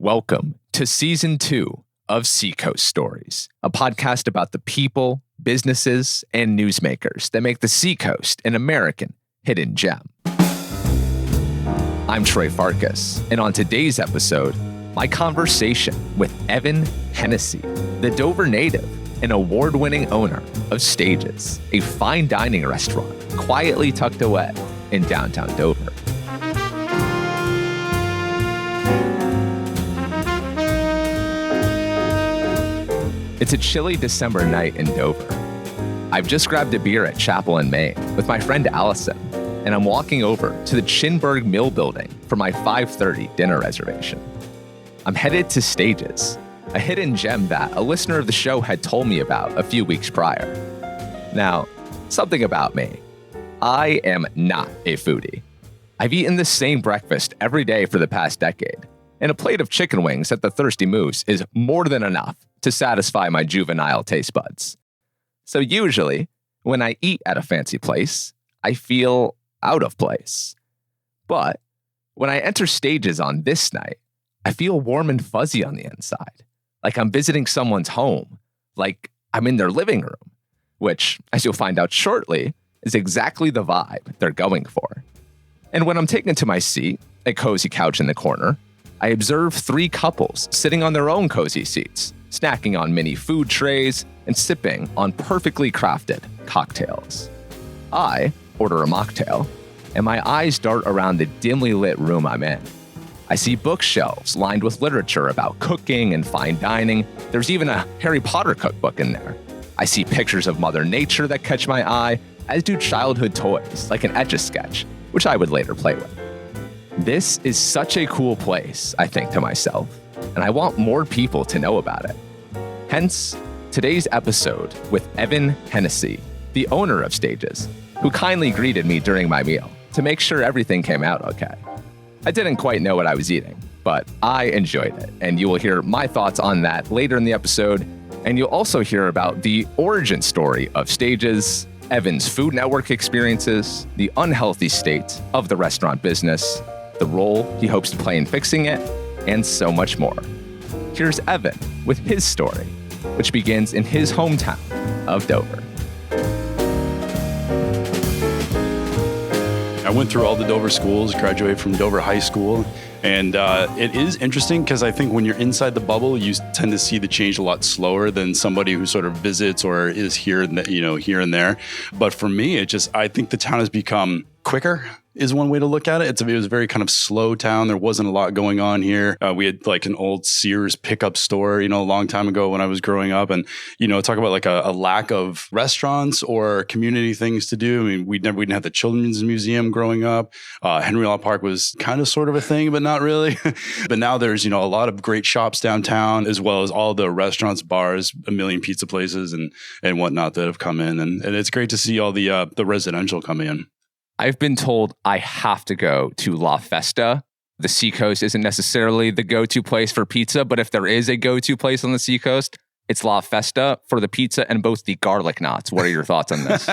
Welcome to Season 2 of Seacoast Stories, a podcast about the people, businesses, and newsmakers that make the Seacoast an American hidden gem. I'm Troy Farkas, and on today's episode, my conversation with Evan Hennessey, the Dover native and award-winning owner of Stages, a fine dining restaurant quietly tucked away in downtown Dover. It's a chilly December night in Dover. I've just grabbed a beer at Chapel in Maine with my friend Allison, and I'm walking over to the Chinburg Mill building for my 5:30 dinner reservation. I'm headed to Stages, a hidden gem that a listener of the show had told me about a few weeks prior. Now, something about me. I am not a foodie. I've eaten the same breakfast every day for the past decade, and a plate of chicken wings at the Thirsty Moose is more than enough to satisfy my juvenile taste buds. So usually, when I eat at a fancy place, I feel out of place. But when I enter Stages on this night, I feel warm and fuzzy on the inside, like I'm visiting someone's home, like I'm in their living room, which, as you'll find out shortly, is exactly the vibe they're going for. And when I'm taken to my seat, a cozy couch in the corner, I observe 3 couples sitting on their own cozy seats, snacking on mini food trays and sipping on perfectly crafted cocktails. I order a mocktail, and my eyes dart around the dimly lit room I'm in. I see bookshelves lined with literature about cooking and fine dining. There's even a Harry Potter cookbook in there. I see pictures of Mother Nature that catch my eye, as do childhood toys like an Etch-a-Sketch, which I would later play with. This is such a cool place, I think to myself, and I want more people to know about it. Hence, today's episode with Evan Hennessey, the owner of Stages, who kindly greeted me during my meal to make sure everything came out okay. I didn't quite know what I was eating, but I enjoyed it, and you will hear my thoughts on that later in the episode, and you'll also hear about the origin story of Stages, Evan's Food Network experiences, the unhealthy state of the restaurant business, the role he hopes to play in fixing it, and so much more. Here's Evan with his story, which begins in his hometown of Dover. I went through all the Dover schools, graduated from Dover High School, and it is interesting because I think when you're inside the bubble, you tend to see the change a lot slower than somebody who sort of visits or is here and there. But for me, I think the town has become quicker. Is one way to look at it. It was a very kind of slow town. There wasn't a lot going on here. We had like an old Sears pickup store, a long time ago when I was growing up. And, talk about like a lack of restaurants or community things to do. I mean, we didn't have the Children's Museum growing up. Henry Law Park was kind of sort of a thing, but not really. But now there's, a lot of great shops downtown, as well as all the restaurants, bars, a million pizza places and whatnot that have come in. And it's great to see all the residential come in. I've been told I have to go to La Festa. The Seacoast isn't necessarily the go-to place for pizza, but if there is a go-to place on the Seacoast, it's La Festa for the pizza and both the garlic knots. What are your thoughts on this?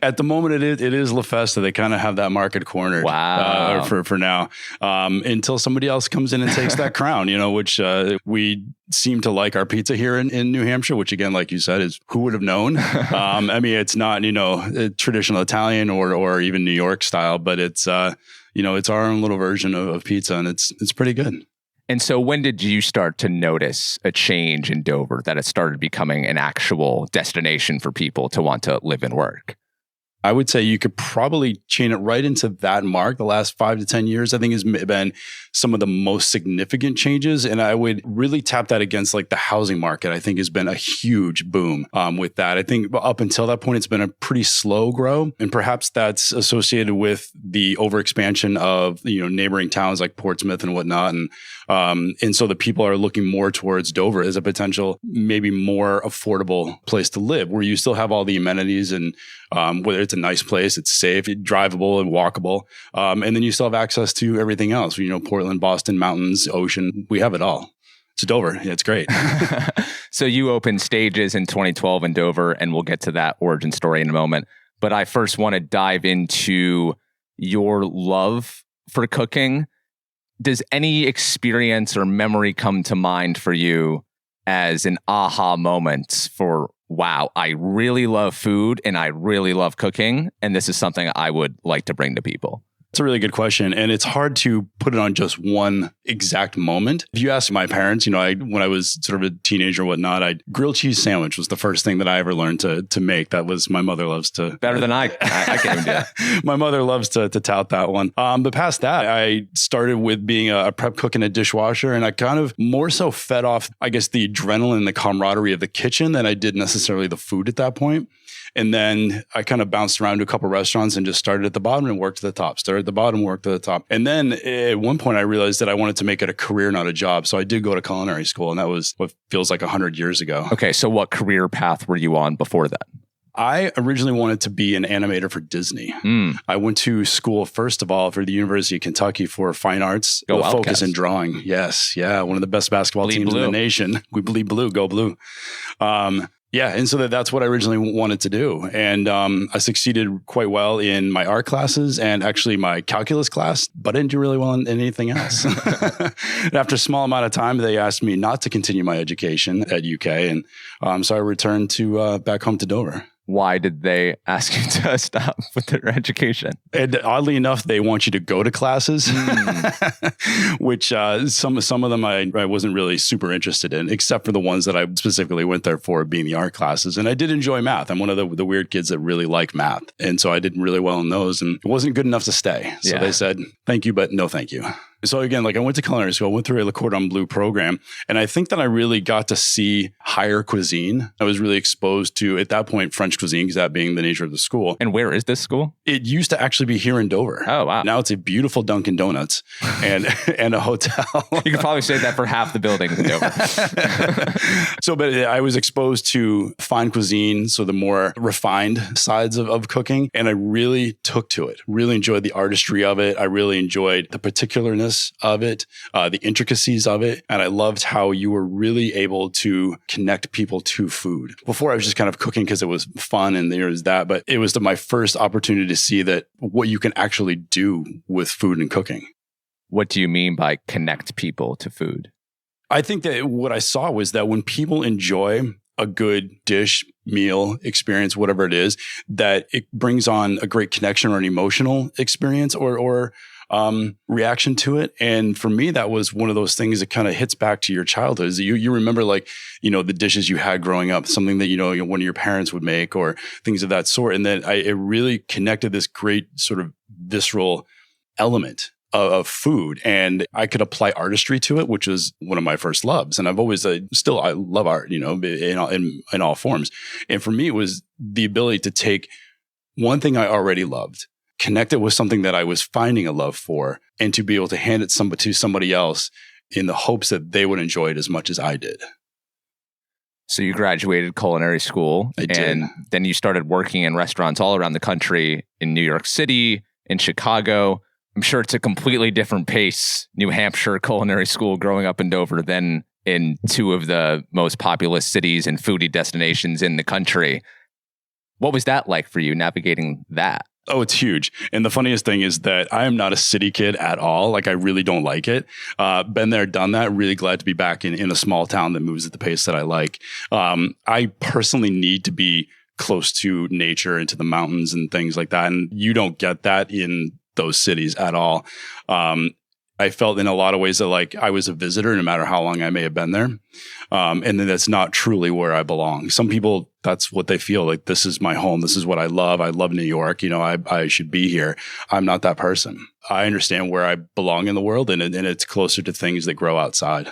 At the moment, it is La Festa. They kind of have that market cornered. Wow. For now, until somebody else comes in and takes that crown, which we seem to like our pizza here in New Hampshire, which again, like you said, is who would have known? I mean, it's not, traditional Italian or even New York style, but it's, it's our own little version of pizza, and it's pretty good. And so when did you start to notice a change in Dover, that it started becoming an actual destination for people to want to live and work? I would say you could probably chain it right into that mark. The last 5 to 10 years, I think, has been some of the most significant changes. And I would really tap that against like the housing market, I think has been a huge boom with that. I think up until that point, it's been a pretty slow grow. And perhaps that's associated with the overexpansion of, neighboring towns like Portsmouth and whatnot. And so the people are looking more towards Dover as a potential, maybe more affordable place to live, where you still have all the amenities and whether it's a nice place, it's safe, drivable and walkable. And then you still have access to everything else. Portland, Boston, mountains, ocean, we have it all. It's Dover. Yeah, it's great. So you opened Stages in 2012 in Dover, and we'll get to that origin story in a moment. But I first want to dive into your love for cooking Does any experience or memory come to mind for you as an aha moment for, wow, I really love food and I really love cooking, and this is something I would like to bring to people? It's a really good question. And it's hard to put it on just one exact moment. If you ask my parents, when I was sort of a teenager or whatnot, grilled cheese sandwich was the first thing that I ever learned to make. That was, my mother loves to. Better than I can't even do that. My mother loves to tout that one. But past that, I started with being a prep cook and a dishwasher. And I kind of more so fed off, I guess, the adrenaline, the camaraderie of the kitchen than I did necessarily the food at that point. And then I kind of bounced around to a couple of restaurants and just started at the bottom and worked to the top. Started at the bottom, worked to the top. And then at one point I realized that I wanted to make it a career, not a job. So I did go to culinary school, and that was what feels like 100 years ago. Okay, so what career path were you on before that? I originally wanted to be an animator for Disney. I went to school, first of all, for the University of Kentucky for fine arts, with a focus in drawing. Yes. Yeah. One of the best basketball teams in the nation. We bleed blue, go blue. Yeah. And so that's what I originally wanted to do. And I succeeded quite well in my art classes and actually my calculus class, but I didn't do really well in anything else. And after a small amount of time, they asked me not to continue my education at UK. And so I returned to back home to Dover. Why did they ask you to stop with their education? And oddly enough, they want you to go to classes, which some of them I wasn't really super interested in, except for the ones that I specifically went there for, being the art classes. And I did enjoy math. I'm one of the weird kids that really like math. And so I did really well in those, and it wasn't good enough to stay. So they said, thank you, but no thank you. So again, I went to culinary school, I went through a Le Cordon Bleu program, and I think that I really got to see higher cuisine. I was really exposed to, at that point, French cuisine, because that being the nature of the school. And where is this school? It used to actually be here in Dover. Oh, wow. Now it's a beautiful Dunkin' Donuts and a hotel. You could probably say that for half the buildings in Dover. But I was exposed to fine cuisine, so the more refined sides of cooking, and I really took to it. Really enjoyed the artistry of it. I really enjoyed the particularness of it, the intricacies of it. And I loved how you were really able to connect people to food. Before I was just kind of cooking because it was fun and there was that, but it was my first opportunity to see that what you can actually do with food and cooking. What do you mean by connect people to food? I think that what I saw was that when people enjoy a good dish, meal, experience, whatever it is, that it brings on a great connection or an emotional experience or reaction to it. And for me, that was one of those things that kind of hits back to your childhood. You remember the dishes you had growing up, something that, one of your parents would make or things of that sort. And then it really connected this great sort of visceral element of food, and I could apply artistry to it, which was one of my first loves. And I've always I love art, in all forms. And for me, it was the ability to take one thing I already loved, connect it with something that I was finding a love for, and to be able to hand it to somebody else in the hopes that they would enjoy it as much as I did. So you graduated culinary school, and then you started working in restaurants all around the country, in New York City, in Chicago. I'm sure it's a completely different pace, New Hampshire culinary school, growing up in Dover, than in two of the most populous cities and foodie destinations in the country. What was that like for you, navigating that? Oh, it's huge. And the funniest thing is that I am not a city kid at all. I really don't like it. Been there, done that. Really glad to be back in a small town that moves at the pace that I like. I personally need to be close to nature and to the mountains and things like that. And you don't get that in those cities at all. I felt in a lot of ways that I was a visitor no matter how long I may have been there. And then that's not truly where I belong. Some people, that's what they feel like. This is my home. This is what I love. I love New York. I should be here. I'm not that person. I understand where I belong in the world, and it's closer to things that grow outside.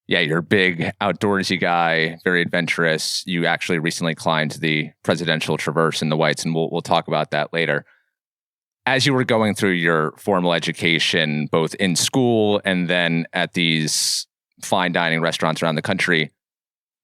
Yeah, you're a big outdoorsy guy, very adventurous. You actually recently climbed the presidential traverse in the Whites, and we'll talk about that later. As you were going through your formal education, both in school and then at these fine dining restaurants around the country,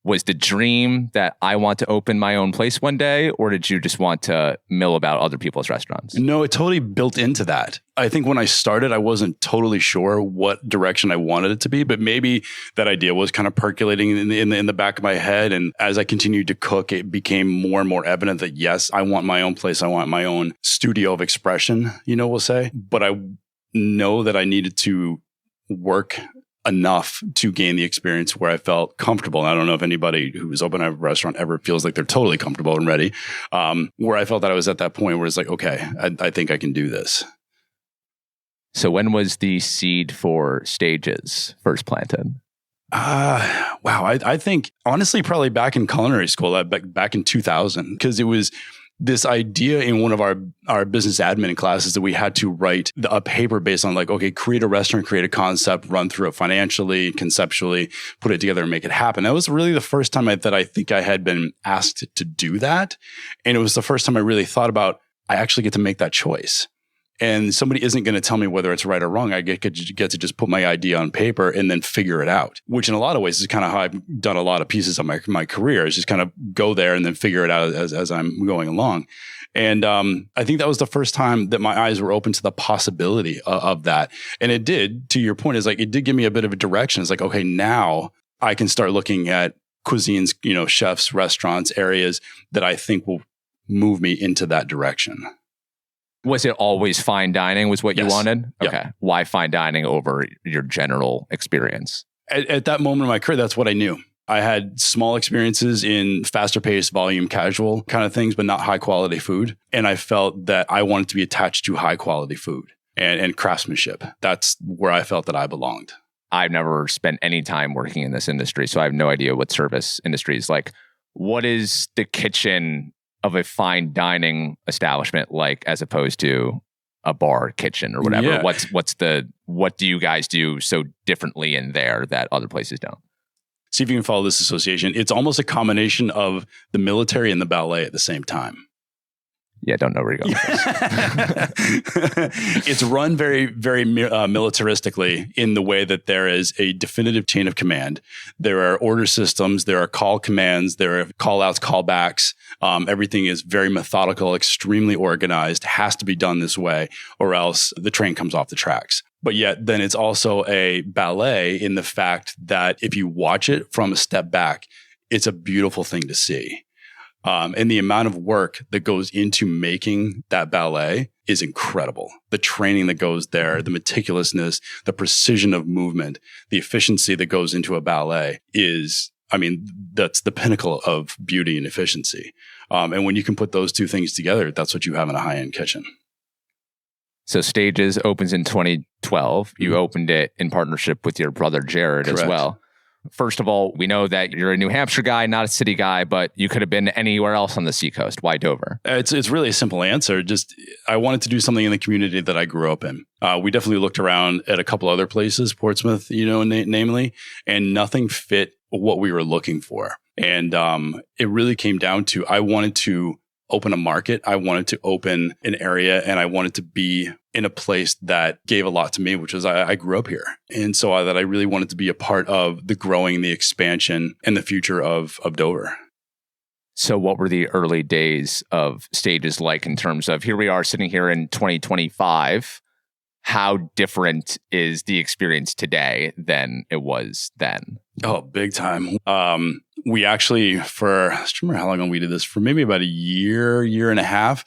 was the dream that I want to open my own place one day, or did you just want to mill about other people's restaurants? No, it totally built into that. I think when I started, I wasn't totally sure what direction I wanted it to be, but maybe that idea was kind of percolating in the back of my head. And as I continued to cook, it became more and more evident that yes, I want my own place. I want my own studio of expression, we'll say. But I know that I needed to work enough to gain the experience where I felt comfortable. And I don't know if anybody who's opened a restaurant ever feels like they're totally comfortable and ready. Where I felt that I was at that point where it's like, okay, I think I can do this. So when was the seed for Stages first planted? Wow. I think honestly, probably back in culinary school, back in 2000, because it was this idea in one of our business admin classes that we had to write a paper based on like, okay, create a restaurant, create a concept, run through it financially, conceptually, put it together and make it happen. That was really the first time that I think I had been asked to do that. And it was the first time I really thought about, I actually get to make that choice. And somebody isn't going to tell me whether it's right or wrong. I get to just put my idea on paper and then figure it out, which in a lot of ways is kind of how I've done a lot of pieces of my career, is just kind of go there and then figure it out as I'm going along. And I think that was the first time that my eyes were open to the possibility of that. And it did, to your point, is like, it did give me a bit of a direction. It's like, okay, now I can start looking at cuisines, chefs, restaurants, areas that I think will move me into that direction. Was it always fine dining was what you wanted? Yep. Okay. Why fine dining over your general experience? At that moment in my career, that's what I knew. I had small experiences in faster paced, volume, casual kind of things, but not high quality food. And I felt that I wanted to be attached to high quality food and craftsmanship. That's where I felt that I belonged. I've never spent any time working in this industry, so I have no idea what service industry is like. What is the kitchen of a fine dining establishment like, as opposed to a bar kitchen or whatever? Yeah. What do you guys do so differently in there that other places don't? See if you can follow this association. It's almost a combination of the military and the ballet at the same time. Yeah, don't know where you're going with this. It's run very, very militaristically in the way that there is a definitive chain of command. There are order systems. There are call commands. There are call outs, callbacks. Everything is very methodical, extremely organized, has to be done this way, or else the train comes off the tracks. But yet then it's also a ballet in the fact that if you watch it from a step back, it's a beautiful thing to see. And the amount of work that goes into making that ballet is incredible. The training that goes there, the meticulousness, the precision of movement, the efficiency that goes into a ballet that's the pinnacle of beauty and efficiency. And when you can put those two things together, that's what you have in a high-end kitchen. So Stages opens in 2012. You opened it in partnership with your brother, Jared, Correct. as well. First of all, we know that you're a New Hampshire guy, not a city guy, but you could have been anywhere else on the Seacoast. Why Dover? It's really a simple answer. Just I wanted to do something in the community that I grew up in. We definitely looked around at a couple other places, Portsmouth, namely, and nothing fit what we were looking for. And it really came down to I wanted to open a market. I wanted to open an area, and I wanted to be in a place that gave a lot to me, which was I grew up here. And so I really wanted to be a part of the growing, the expansion, and the future of Dover. So what were the early days of Stages like in terms of, here we are sitting here in 2025, how different is the experience today than it was then? Oh, big time. We actually, I don't remember how long we did this, for maybe about a year and a half,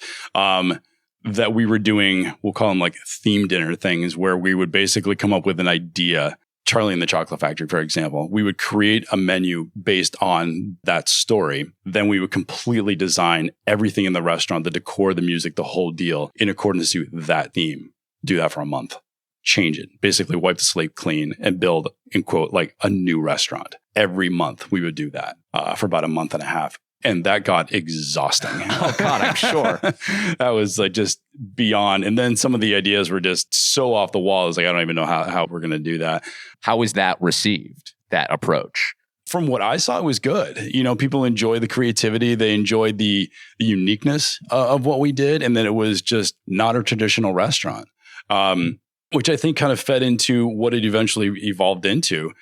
that we were doing, we'll call them like theme dinner things, where we would basically come up with an idea. Charlie and the Chocolate Factory, for example, we would create a menu based on that story. Then we would completely design everything in the restaurant, the decor, the music, the whole deal in accordance with that theme. Do that for a month. Change it. Basically wipe the slate clean and build, in quote, like a new restaurant. Every month we would do that for about a month and a half. And that got exhausting. Oh God, I'm sure. That was like just beyond. And then some of the ideas were just so off the wall. I was like, I don't even know how we're going to do that. How was that received, that approach? From what I saw, it was good. People enjoy the creativity. They enjoyed the uniqueness of what we did. And then it was just not a traditional restaurant. Which I think kind of fed into what it eventually evolved into,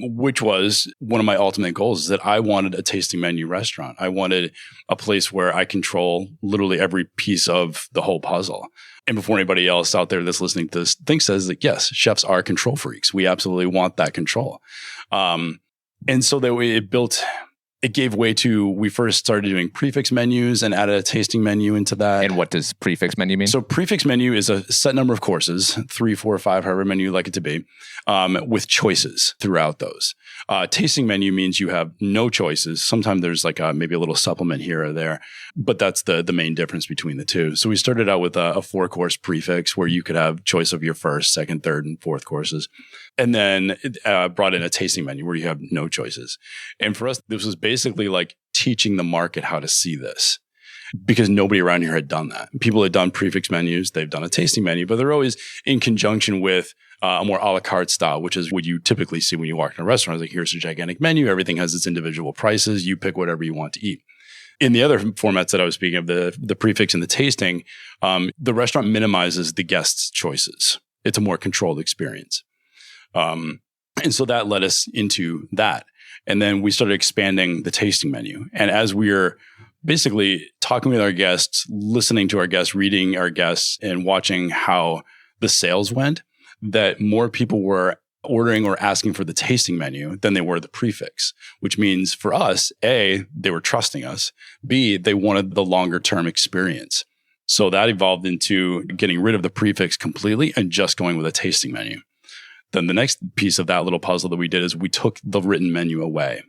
which was one of my ultimate goals, is that I wanted a tasting menu restaurant. I wanted a place where I control literally every piece of the whole puzzle. And before anybody else out there that's listening to this says that, yes, chefs are control freaks. We absolutely want that control. And so that it built it gave way to, we first started doing prefix menus and added a tasting menu into that. And what does prefix menu mean? So prefix menu is a set number of courses, 3, 4, 5, however many you like it to be, with choices throughout those. Tasting menu means you have no choices. Sometimes there's like maybe a little supplement here or there, but that's the main difference between the two. So we started out with a 4-course prefix where you could have choice of your first, second, third, and fourth courses. And then brought in a tasting menu where you have no choices. And for us, this was basically like teaching the market how to see this, because nobody around here had done that. People had done prefix menus, they've done a tasting menu, but they're always in conjunction with a more a la carte style, which is what you typically see when you walk in a restaurant. It's like, here's a gigantic menu. Everything has its individual prices. You pick whatever you want to eat. In the other formats that I was speaking of, the prefix and the tasting, the restaurant minimizes the guest's choices. It's a more controlled experience. And so that led us into that. And then we started expanding the tasting menu. And as we were basically talking with our guests, listening to our guests, reading our guests, and watching how the sales went, that more people were ordering or asking for the tasting menu than they were the prefix, which means for us, A, they were trusting us. B, they wanted the longer term experience. So that evolved into getting rid of the prefix completely and just going with a tasting menu. Then the next piece of that little puzzle that we did is we took the written menu away.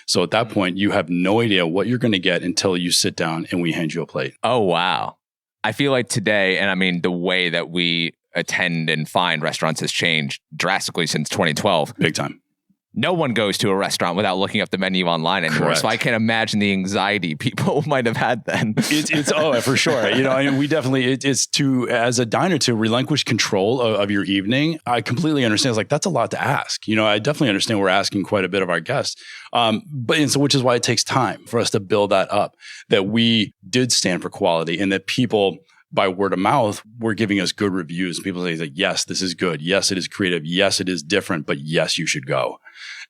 So at that point, you have no idea what you're going to get until you sit down and we hand you a plate. Oh, wow. I feel like today, and I mean, the way that we attend and find restaurants has changed drastically since 2012. Big time. No one goes to a restaurant without looking up the menu online anymore. Correct. So I can imagine the anxiety people might have had then. It's for sure. You know, I mean, we definitely, it's to, as a diner, to relinquish control of your evening. I completely understand. It's like, that's a lot to ask. You know, I definitely understand we're asking quite a bit of our guests. Which is why it takes time for us to build that up, that we did stand for quality and that people, by word of mouth, were giving us good reviews. People say like, yes, this is good. Yes, it is creative. Yes, it is different, but yes, you should go.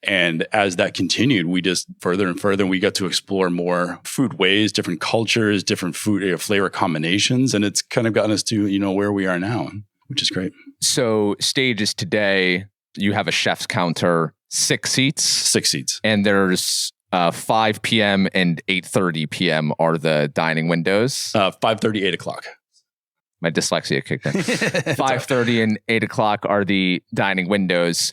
And as that continued, we just further and further, we got to explore more food ways, different cultures, different food flavor combinations. And it's kind of gotten us to, you know, where we are now, which is great. So stages today, you have a chef's counter, 6 seats. 6 seats. And there's 5 p.m. and 8:30 p.m. are the dining windows. 5:30, 8 o'clock. My dyslexia kicked in. 5:30 and 8 o'clock are the dining windows.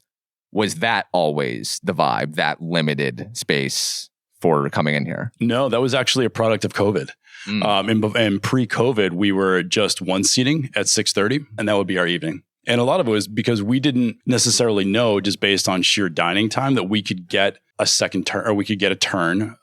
Was that always the vibe, that limited space for coming in here? No, that was actually a product of COVID. And pre-COVID, we were just one seating at 6:30, and that would be our evening. And a lot of it was because we didn't necessarily know, just based on sheer dining time, that we could get a second turn, or we could get a turn,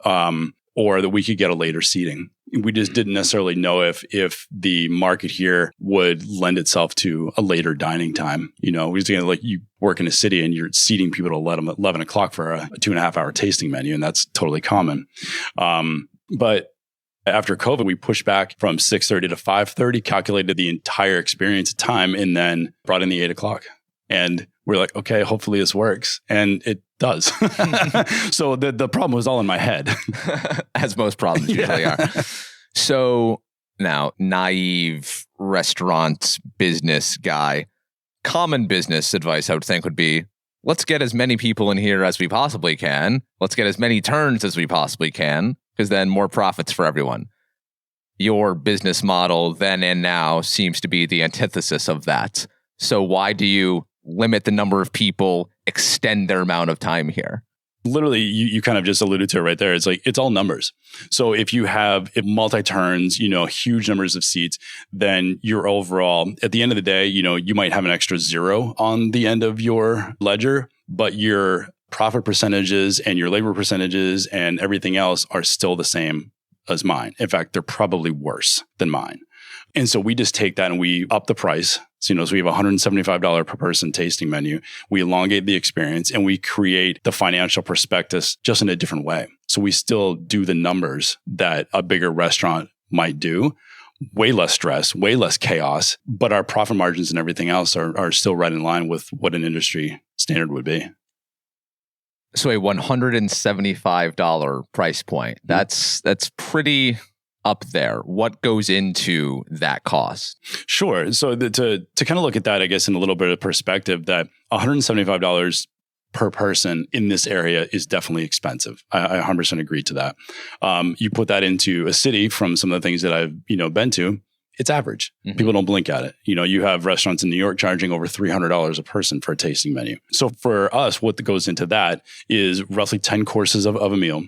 or that we could get a later seating. We just didn't necessarily know if the market here would lend itself to a later dining time. You know, we're just going to, like, you work in a city and you're seating people to 11 o'clock for a 2.5 hour tasting menu, and that's totally common. But after COVID, we pushed back from 6:30 to 5:30, calculated the entire experience time, and then brought in the 8 o'clock. And we're like, okay, hopefully this works. And it does. So the problem was all in my head. As most problems usually are. So now, naive restaurant business guy, common business advice I would think would be, let's get as many people in here as we possibly can. Let's get as many turns as we possibly can, because then more profits for everyone. Your business model then and now seems to be the antithesis of that. So why do you limit the number of people, extend their amount of time here? Literally, you kind of just alluded to it right there. It's like, it's all numbers. So if you have multi-turns, you know, huge numbers of seats, then your overall, at the end of the day, you know, you might have an extra 0 on the end of your ledger, but your profit percentages and your labor percentages and everything else are still the same as mine. In fact, they're probably worse than mine. And so we just take that and we up the price. So, you know, so we have a $175 per person tasting menu. We elongate the experience and we create the financial prospectus just in a different way. So we still do the numbers that a bigger restaurant might do. Way less stress, way less chaos, but our profit margins and everything else are still right in line with what an industry standard would be. So a $175 price point. That's pretty up there. What goes into that cost? Sure. So to kind of look at that, I guess, in a little bit of perspective, that $175 per person in this area is definitely expensive. I 100% agree to that. You put that into a city from some of the things that I've, been to, it's average. Mm-hmm. People don't blink at it. You have restaurants in New York charging over $300 a person for a tasting menu. So for us, what goes into that is roughly 10 courses of a meal.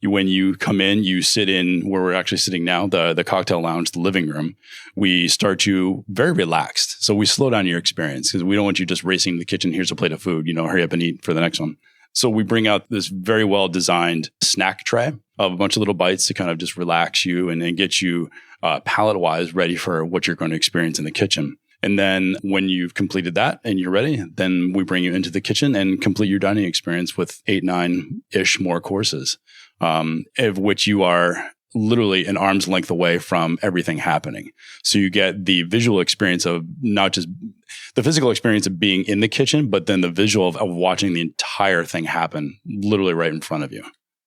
When you come in, you sit in where we're actually sitting now, the cocktail lounge, the living room. We start you very relaxed. So we slow down your experience because we don't want you just racing to the kitchen. Here's a plate of food, hurry up and eat for the next one. So we bring out this very well designed snack tray of a bunch of little bites to kind of just relax you and get you palate-wise ready for what you're going to experience in the kitchen. And then when you've completed that and you're ready, then we bring you into the kitchen and complete your dining experience with 8, 9-ish more courses, of which you are literally an arm's length away from everything happening. So you get the visual experience of not just the physical experience of being in the kitchen, but then the visual of watching the entire thing happen literally right in front of you.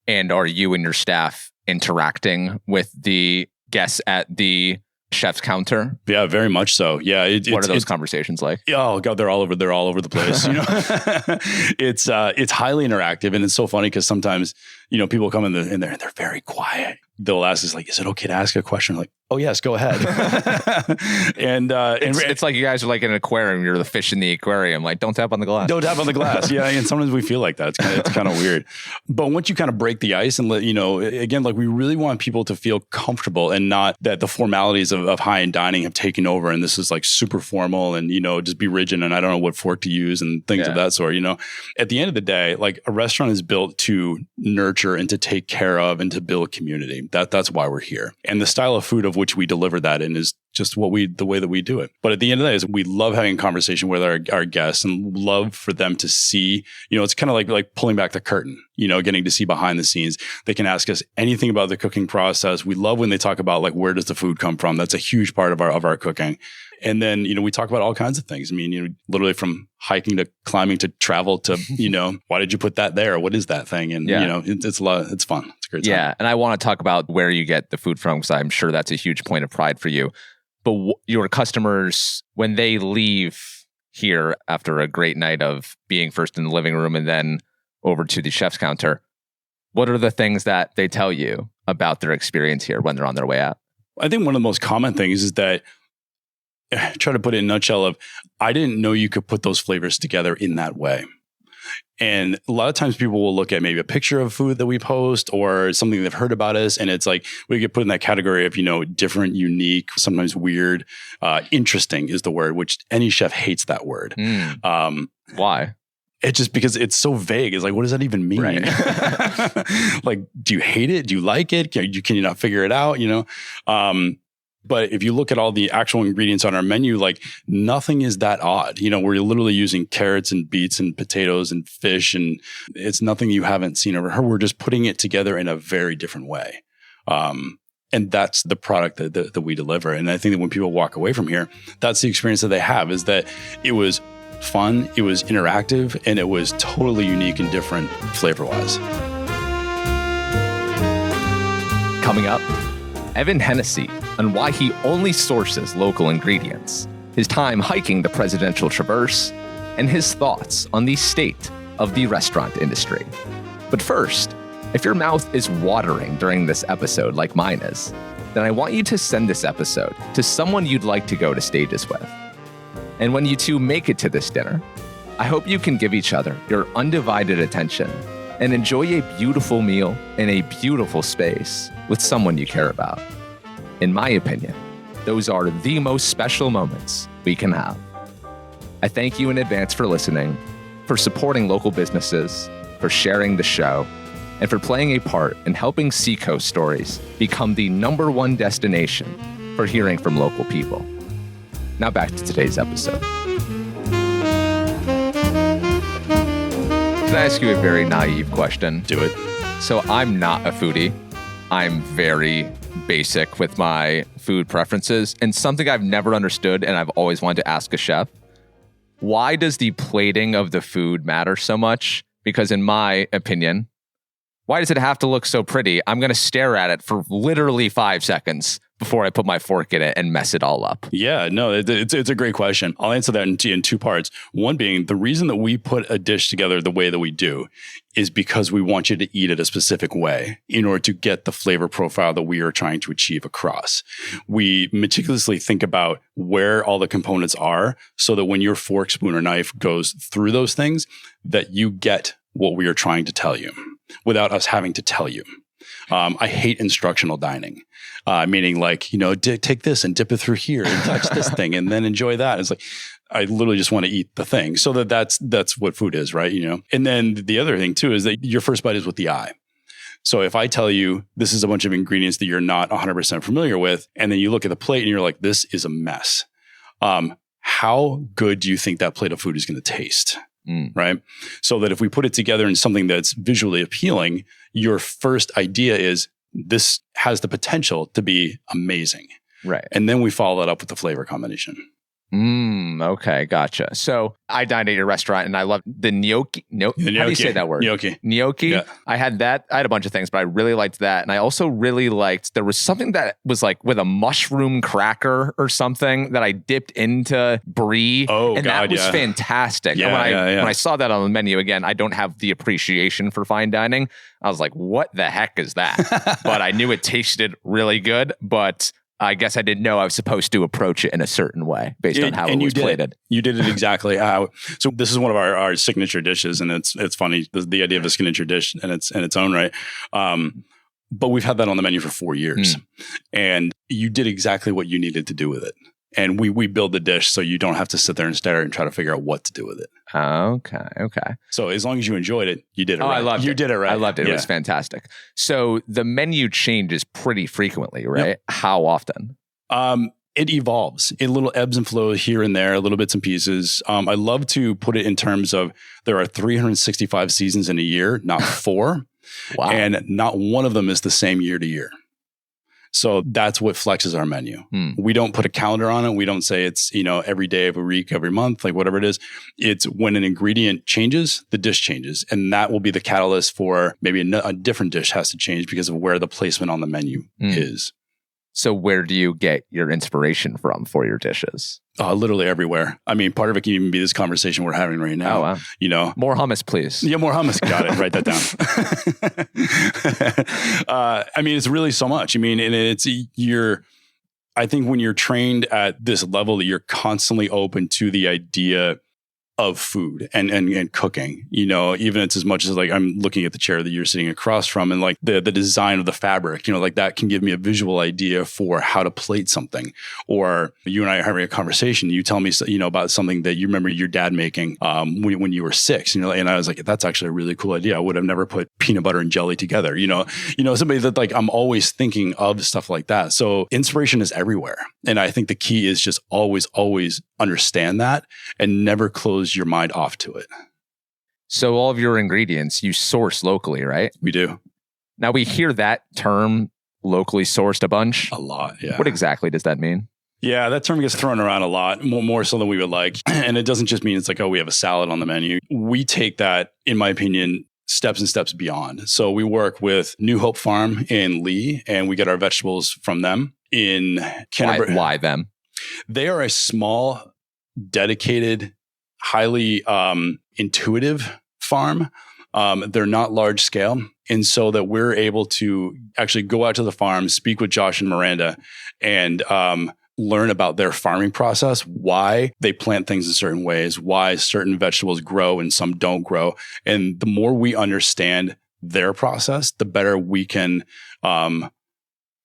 And are you and your staff interacting with the guests at the chef's counter? Yeah, very much so. Yeah. What are those conversations like? Oh God, they're all over the place. It's highly interactive, and it's so funny because sometimes, people come in there and they're very quiet. They'll ask us like, is it okay to ask a question? We're like, oh yes, go ahead. and it's like you guys are like in an aquarium. You're the fish in the aquarium. Like, don't tap on the glass. Don't tap on the glass. Yeah. And sometimes we feel like that. It's kind of weird. But once you kind of break the ice and let, again, like we really want people to feel comfortable and not that the formalities of high-end dining have taken over and this is like super formal and, just be rigid and I don't know what fork to use and things of that sort. At the end of the day, like a restaurant is built to nurture and to take care of and to build community. That's why we're here. And the style of food of which we deliver that in is just the way that we do it. But at the end of the day, is we love having a conversation with our guests and love for them to see, it's kind of like pulling back the curtain, getting to see behind the scenes. They can ask us anything about the cooking process. We love when they talk about like, where does the food come from? That's a huge part of our cooking. And then, we talk about all kinds of things. I mean, literally from hiking to climbing to travel to, why did you put that there? What is that thing? And, it's a lot, it's fun. It's a great time. Yeah. And I want to talk about where you get the food from because I'm sure that's a huge point of pride for you. But your customers, when they leave here after a great night of being first in the living room and then over to the chef's counter, what are the things that they tell you about their experience here when they're on their way out? I think one of the most common things is that try to put it in a nutshell of, I didn't know you could put those flavors together in that way. And a lot of times people will look at maybe a picture of food that we post or something they've heard about us. And it's like, we get put in that category of, different, unique, sometimes weird, interesting is the word, which any chef hates that word. Why? It's just because it's so vague. It's like, what does that even mean? Right. Like, do you hate it? Do you like it? Can you not figure it out? But if you look at all the actual ingredients on our menu, like nothing is that odd. We're literally using carrots and beets and potatoes and fish, and it's nothing you haven't seen or heard. We're just putting it together in a very different way. And that's the product that we deliver. And I think that when people walk away from here, that's the experience that they have, is that it was fun, it was interactive, and it was totally unique and different flavor-wise. Coming up, Evan Hennessey on why he only sources local ingredients, his time hiking the Presidential Traverse, and his thoughts on the state of the restaurant industry. But first, if your mouth is watering during this episode like mine is, then I want you to send this episode to someone you'd like to go to stages with. And when you two make it to this dinner, I hope you can give each other your undivided attention and enjoy a beautiful meal in a beautiful space with someone you care about. In my opinion, those are the most special moments we can have. I thank you in advance for listening, for supporting local businesses, for sharing the show, and for playing a part in helping Seacoast Stories become the #1 destination for hearing from local people. Now back to today's episode. Can I ask you a very naive question? Do it. So I'm not a foodie. I'm very basic with my food preferences, and something I've never understood and I've always wanted to ask a chef, why does the plating of the food matter so much? Because in my opinion, Why does it have to look so pretty? I'm going to stare at it for literally 5 seconds before I put my fork in it and mess it all up. Yeah, no, it's a great question. I'll answer that in two parts. One being, the reason that we put a dish together the way that we do is because we want you to eat it a specific way in order to get the flavor profile that we are trying to achieve across. We meticulously think about where all the components are so that when your fork, spoon, or knife goes through those things, that you get what we are trying to tell you without us having to tell you. I hate instructional dining, meaning like, take this and dip it through here and touch this thing and then enjoy that. It's like, I literally just want to eat the thing. So that's what food is, right? And then the other thing too is that your first bite is with the eye. So if I tell you this is a bunch of ingredients that you're not 100% familiar with, and then you look at the plate and you're like, this is a mess. How good do you think that plate of food is going to taste? Right? So that if we put it together in something that's visually appealing, your first idea is this has the potential to be amazing. Right. And then we follow that up with the flavor combination. Okay, gotcha. So I dined at your restaurant and I loved the gnocchi. How do you say that word? Gnocchi. Yeah. I had that. I had a bunch of things, but I really liked that. And I also really liked, there was something that was like with a mushroom cracker or something that I dipped into brie. Oh, and God, that was fantastic. Yeah, and when I saw that on the menu again, I don't have the appreciation for fine dining. I was like, what the heck is that? But I knew it tasted really good, but I guess I didn't know I was supposed to approach it in a certain way based on how it was plated. You did it exactly how. So this is one of our signature dishes, and it's funny the idea of a signature dish in its own right. But we've had that on the menu for 4 years, and you did exactly what you needed to do with it. And we build the dish so you don't have to sit there and stare and try to figure out what to do with it. Okay. So as long as you enjoyed it, you did it right. I loved it. You did it right. I loved it. Yeah. It was fantastic. So the menu changes pretty frequently, right? Yep. How often? It evolves. It little ebbs and flows here and there, little bits and pieces. I love to put it in terms of there are 365 seasons in a year, not 4. Wow. And not one of them is the same year to year. So that's what flexes our menu. We don't put a calendar on it. We don't say it's, every day of a week, every month, like whatever it is. It's when an ingredient changes, the dish changes. And that will be the catalyst for maybe a different dish has to change because of where the placement on the menu is. So where do you get your inspiration from for your dishes? Literally everywhere. I mean, part of it can even be this conversation we're having right now. Oh, wow. More hummus, please. Yeah, more hummus. Got it. Write that down. I mean, it's really so much. I mean, and I think when you're trained at this level, that you're constantly open to the idea of food and cooking, even it's as much as like I'm looking at the chair that you're sitting across from and like the design of the fabric, like that can give me a visual idea for how to plate something. Or you and I are having a conversation, you tell me, about something that you remember your dad making when you were 6, and I was like, that's actually a really cool idea. I would have never put peanut butter and jelly together, somebody that like, I'm always thinking of stuff like that. So inspiration is everywhere. And I think the key is just always understand that and never close your mind off to it. So all of your ingredients you source locally, right? We do. Now we hear that term locally sourced a bunch. A lot, yeah. What exactly does that mean? Yeah, that term gets thrown around a lot, more so than we would like. And it doesn't just mean it's like, oh, we have a salad on the menu. We take that, in my opinion, steps and steps beyond. So we work with New Hope Farm in Lee, and we get our vegetables from them in Canterbury. Why them? They are a small, dedicated, highly intuitive farm. They're not large scale. And so that we're able to actually go out to the farm, speak with Josh and Miranda, and learn about their farming process, why they plant things in certain ways, why certain vegetables grow and some don't grow. And the more we understand their process, the better we can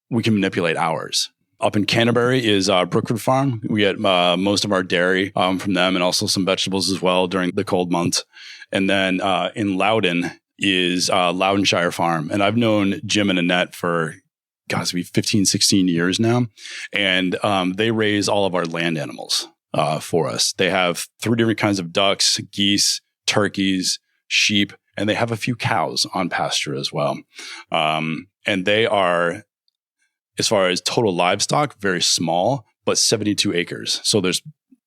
manipulate ours. Up in Canterbury is Brookwood Farm. We get most of our dairy from them, and also some vegetables as well during the cold months. And then in Loudon is Loudonshire Farm. And I've known Jim and Annette for, gosh, 15, 16 years now. And they raise all of our land animals for us. They have 3 different kinds of ducks, geese, turkeys, sheep, and they have a few cows on pasture as well. And they are, as far as total livestock, very small, but 72 acres. So there's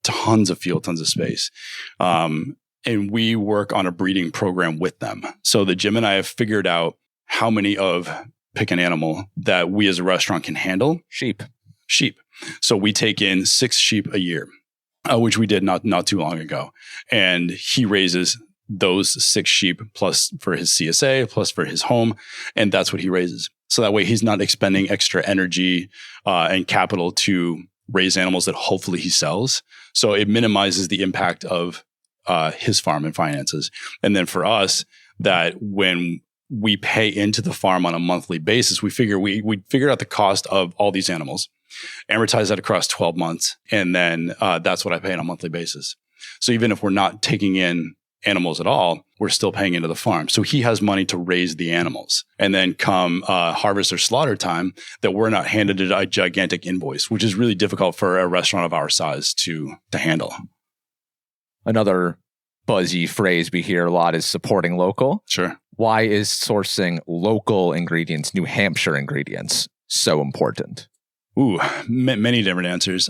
tons of field, tons of space. And we work on a breeding program with them so that Jim and I have figured out how many of pick an animal that we as a restaurant can handle. Sheep. So we take in 6 sheep a year, which we did not too long ago. And he raises those 6 sheep plus for his CSA, plus for his home. And that's what he raises. So that way he's not expending extra energy and capital to raise animals that hopefully he sells. So it minimizes the impact of his farm and finances. And then for us, that when we pay into the farm on a monthly basis, we figure out the cost of all these animals, amortize that across 12 months. And then that's what I pay on a monthly basis. So even if we're not taking in animals at all, we're still paying into the farm. So he has money to raise the animals. And then come harvest or slaughter time, that we're not handed a gigantic invoice, which is really difficult for a restaurant of our size to handle. Another buzzy phrase we hear a lot is supporting local. Sure. Why is sourcing local ingredients, New Hampshire ingredients, so important? Ooh, many different answers.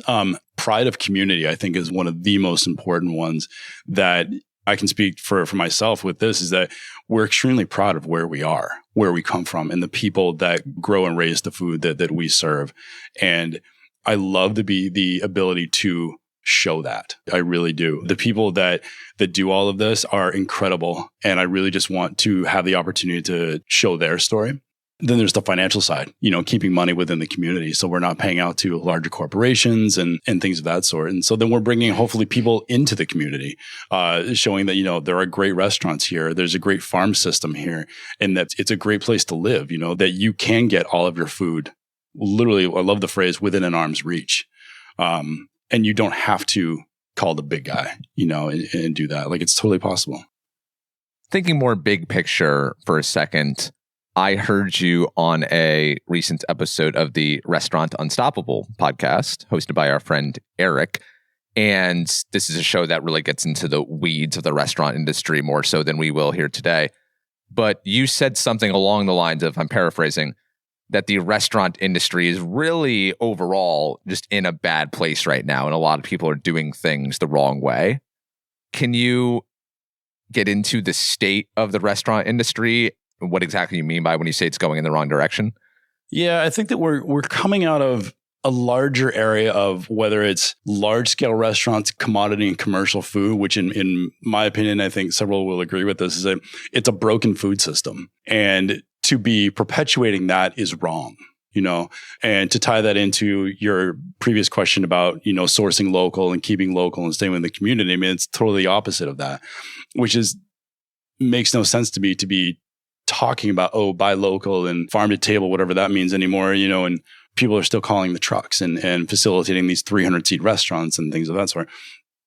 Pride of community, I think, is one of the most important ones that I can speak for myself with this, is that we're extremely proud of where we are, where we come from, and the people that grow and raise the food that we serve. And I love the ability to show that. I really do. The people that do all of this are incredible. And I really just want to have the opportunity to show their story. Then there's the financial side, keeping money within the community. So we're not paying out to larger corporations and things of that sort. And so then we're bringing hopefully people into the community, showing that, there are great restaurants here. There's a great farm system here, and that it's a great place to live, that you can get all of your food. Literally, I love the phrase, within an arm's reach. And you don't have to call the big guy, and do that. Like, it's totally possible. Thinking more big picture for a second, I heard you on a recent episode of the Restaurant Unstoppable podcast hosted by our friend Eric. And this is a show that really gets into the weeds of the restaurant industry more so than we will here today. But you said something along the lines of, I'm paraphrasing, that the restaurant industry is really overall just in a bad place right now. And a lot of people are doing things the wrong way. Can you get into the state of the restaurant industry? What exactly you mean by when you say it's going in the wrong direction? Yeah, I think that we're coming out of a larger area of whether it's large scale restaurants, commodity and commercial food, which in my opinion, I think several will agree with this, is that it's a broken food system. And to be perpetuating that is wrong, and to tie that into your previous question about, sourcing local and keeping local and staying with the community. I mean, it's totally the opposite of that, which makes no sense to me to be talking about, buy local and farm to table, whatever that means anymore, and people are still calling the trucks and facilitating these 300 seat restaurants and things of that sort.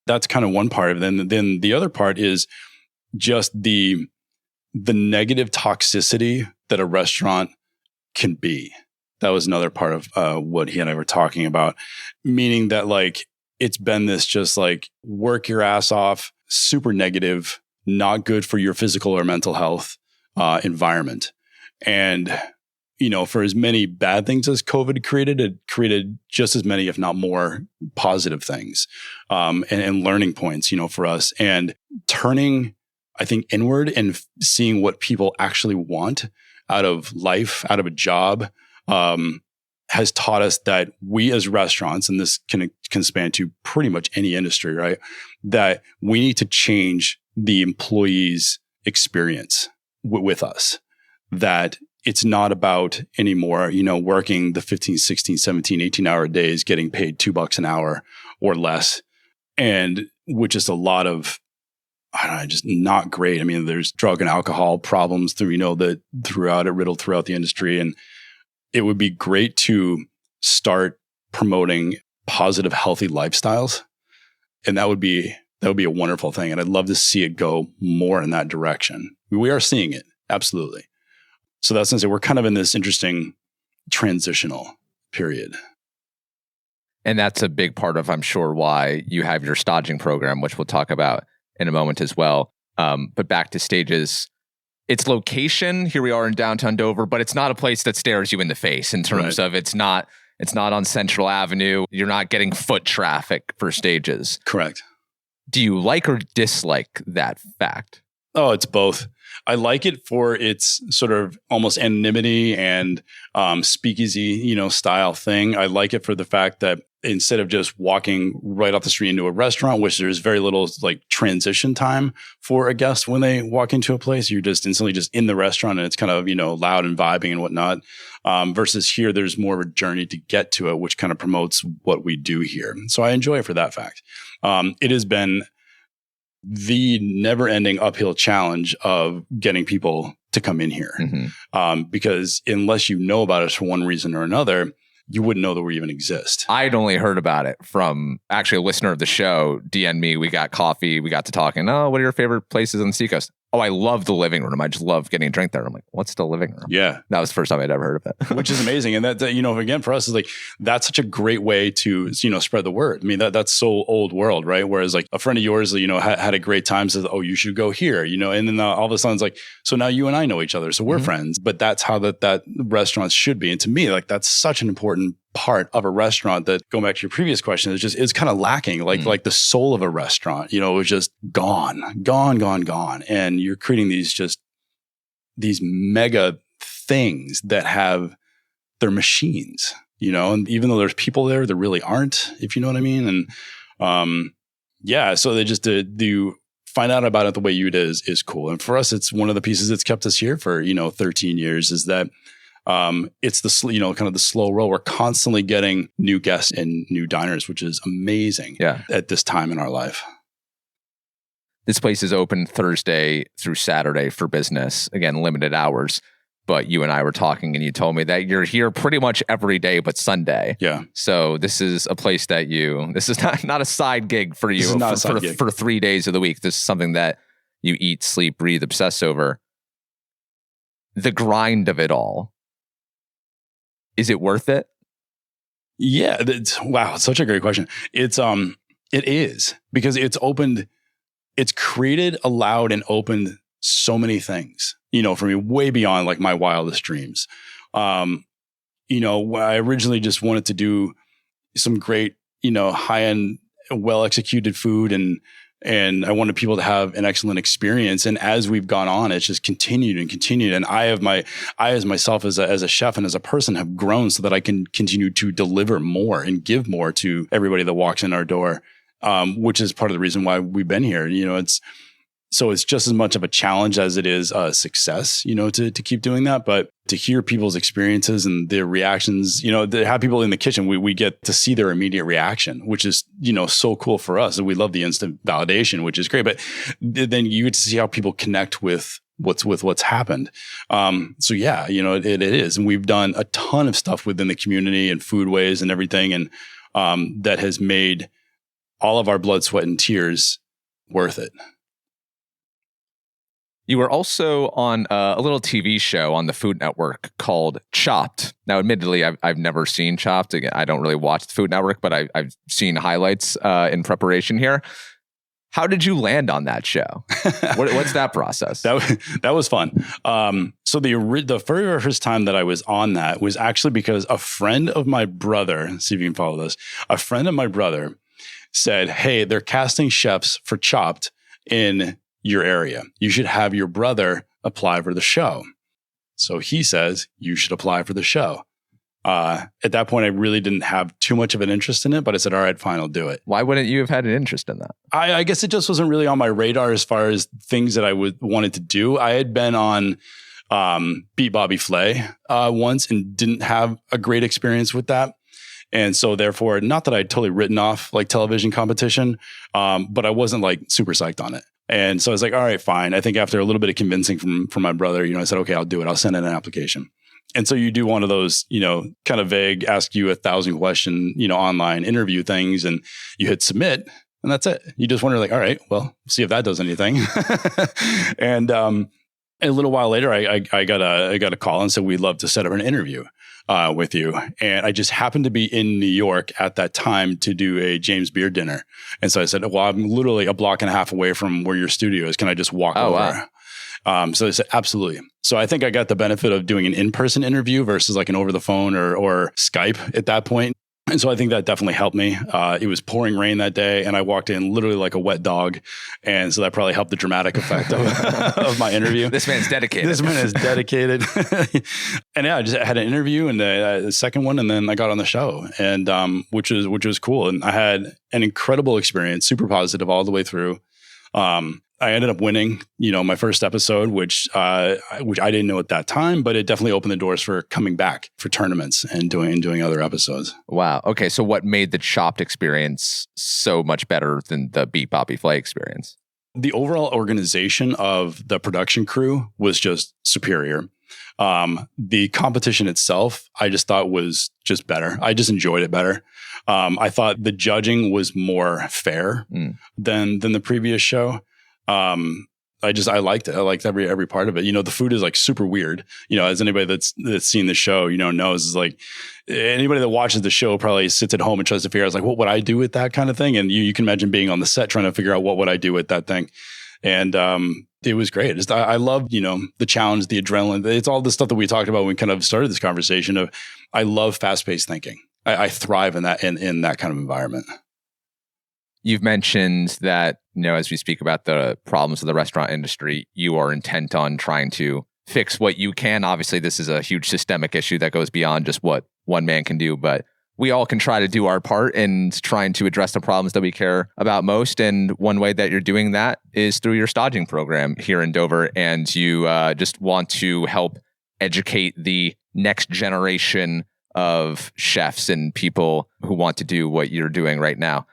That's kind of one part of it. Then the other part is just the negative toxicity that a restaurant can be. That was another part of what he and I were talking about, meaning that it's been this just work your ass off, super negative, not good for your physical or mental health environment. And, for as many bad things as COVID created, it created just as many, if not more, positive things and learning points, for us. And turning, I think, inward and seeing what people actually want out of life, out of a job, has taught us that we as restaurants, and this can span to pretty much any industry, right? That we need to change the employee's experience with us. That it's not about anymore, working the 15, 16, 17, 18-hour days, getting paid $2 an hour or less. And with just a lot of, just not great. I mean, there's drug and alcohol problems riddled throughout the industry. And it would be great to start promoting positive, healthy lifestyles. And that would be a wonderful thing. And I'd love to see it go more in that direction. We are seeing it. Absolutely. So that's to say we're kind of in this interesting transitional period. And that's a big part of, I'm sure, why you have your staging program, which we'll talk about in a moment as well. But back to Stages, its location, here we are in downtown Dover, but it's not a place that stares you in the face in terms of it's not on Central Avenue. You're not getting foot traffic for Stages. Correct. Do you like or dislike that fact? Oh, it's both. I like it for its sort of almost anonymity and speakeasy, style thing. I like it for the fact that instead of just walking right off the street into a restaurant, which there's very little like transition time for a guest when they walk into a place, you're just instantly just in the restaurant and it's kind of, loud and vibing and whatnot. Versus here, there's more of a journey to get to it, which kind of promotes what we do here. So I enjoy it for that fact. It has been the never-ending uphill challenge of getting people to come in here. Because unless you know about us for one reason or another, you wouldn't know that we even exist. I'd only heard about it from actually a listener of the show, DM'd me. We got coffee. We got to talking. Oh, what are your favorite places on the Seacoast? Oh, I love the living room. I just love getting a drink there. I'm like, what's the living room? Yeah. That was the first time I'd ever heard of it. Which is amazing. And that, again, for us is like, that's such a great way to, spread the word. I mean, that's so old world, right? Whereas like a friend of yours, had a great time, says, oh, you should go here, and then all of a sudden it's like, so now you and I know each other. So we're friends, but that's how that restaurant should be. And to me, like, that's such an important part of a restaurant that, going back to your previous question, it's kind of lacking. Like the soul of a restaurant, was just gone. And you're creating these mega things that have their machines, and even though there's people there really aren't, if you know what I mean. And so they just do find out about it the way you did is cool. And for us, it's one of the pieces that's kept us here for 13 years is that it's the kind of the slow roll. We're constantly getting new guests and new diners, which is amazing at this time in our life. This place is open Thursday through Saturday for business. Again, limited hours. But you and I were talking and you told me that you're here pretty much every day but Sunday. Yeah. So this is a place that this is not a side gig for you for 3 days of the week. This is something that you eat, sleep, breathe, obsess over. The grind of it all. Is it worth it? Yeah. It's such a great question. It is, because it's created, allowed, and opened so many things, for me, way beyond like my wildest dreams. I originally just wanted to do some great, high-end, well-executed food and I wanted people to have an excellent experience. And as we've gone on, it's just continued and continued. And I as myself as a chef and as a person have grown so that I can continue to deliver more and give more to everybody that walks in our door. Which is part of the reason why we've been here. It's just as much of a challenge as it is a success, to keep doing that. But to hear people's experiences and their reactions, to have people in the kitchen, we get to see their immediate reaction, which is, so cool for us. And we love the instant validation, which is great. But then you get to see how people connect with what's happened. It is. And we've done a ton of stuff within the community and foodways and everything. And that has made all of our blood, sweat, and tears worth it. You were also on a little TV show on the Food Network called Chopped. Now, admittedly, I've never seen Chopped. Again, I don't really watch the Food Network, but I've seen highlights in preparation here. How did you land on that show? What's that process? That was fun. So the very first time that I was on that was actually because a friend of my brother, see if you can follow this, a friend of my brother said, hey, they're casting chefs for Chopped in your area. You should have your brother apply for the show. So he says, you should apply for the show. At that point, I really didn't have too much of an interest in it, but I said, all right, fine, I'll do it. Why wouldn't you have had an interest in that? I guess it just wasn't really on my radar as far as things that I wanted to do. I had been on Beat Bobby Flay once and didn't have a great experience with that. And so therefore, not that I'd totally written off like television competition, but I wasn't like super psyched on it. And so I was like, all right, fine. I think after a little bit of convincing from my brother, I said, okay, I'll do it. I'll send in an application. And so you do one of those, kind of vague, ask you 1,000 question, online interview things, and you hit submit, and that's it. You just wonder like, all right, well, see if that does anything. And a little while later, I got a call and said, we'd love to set up an interview with you. And I just happened to be in New York at that time to do a James Beard dinner. And so I said, well, I'm literally a block and a half away from where your studio is. Can I just walk over? Wow. So they said, absolutely. So I think I got the benefit of doing an in-person interview versus like an over the phone or Skype at that point. And so I think that definitely helped me. It was pouring rain that day, and I walked in literally like a wet dog. And so that probably helped the dramatic effect of my interview. This man's dedicated. This man is dedicated. And yeah, I just had an interview and the second one, and then I got on the show, and which was cool. And I had an incredible experience, super positive all the way through. I ended up winning, my first episode, which I didn't know at that time, but it definitely opened the doors for coming back for tournaments and doing other episodes. Wow. Okay. So what made the Chopped experience so much better than the Beat Bobby Flay experience? The overall organization of the production crew was just superior. The competition itself, I just thought was just better. I just enjoyed it better. I thought the judging was more fair than the previous show. I liked it. I liked every part of it. The food is like super weird. As anybody that's seen the show, knows, is like anybody that watches the show probably sits at home and tries to figure out, like, what would I do with that kind of thing? And you can imagine being on the set trying to figure out what would I do with that thing. And, it was great. I love, the challenge, the adrenaline. It's all the stuff that we talked about when we kind of started this conversation of, I love fast-paced thinking. I thrive in that, in that kind of environment. You've mentioned that, as we speak about the problems of the restaurant industry, you are intent on trying to fix what you can. Obviously, this is a huge systemic issue that goes beyond just what one man can do, but we all can try to do our part in trying to address the problems that we care about most. And one way that you're doing that is through your staging program here in Dover. And you just want to help educate the next generation of chefs and people who want to do what you're doing right now.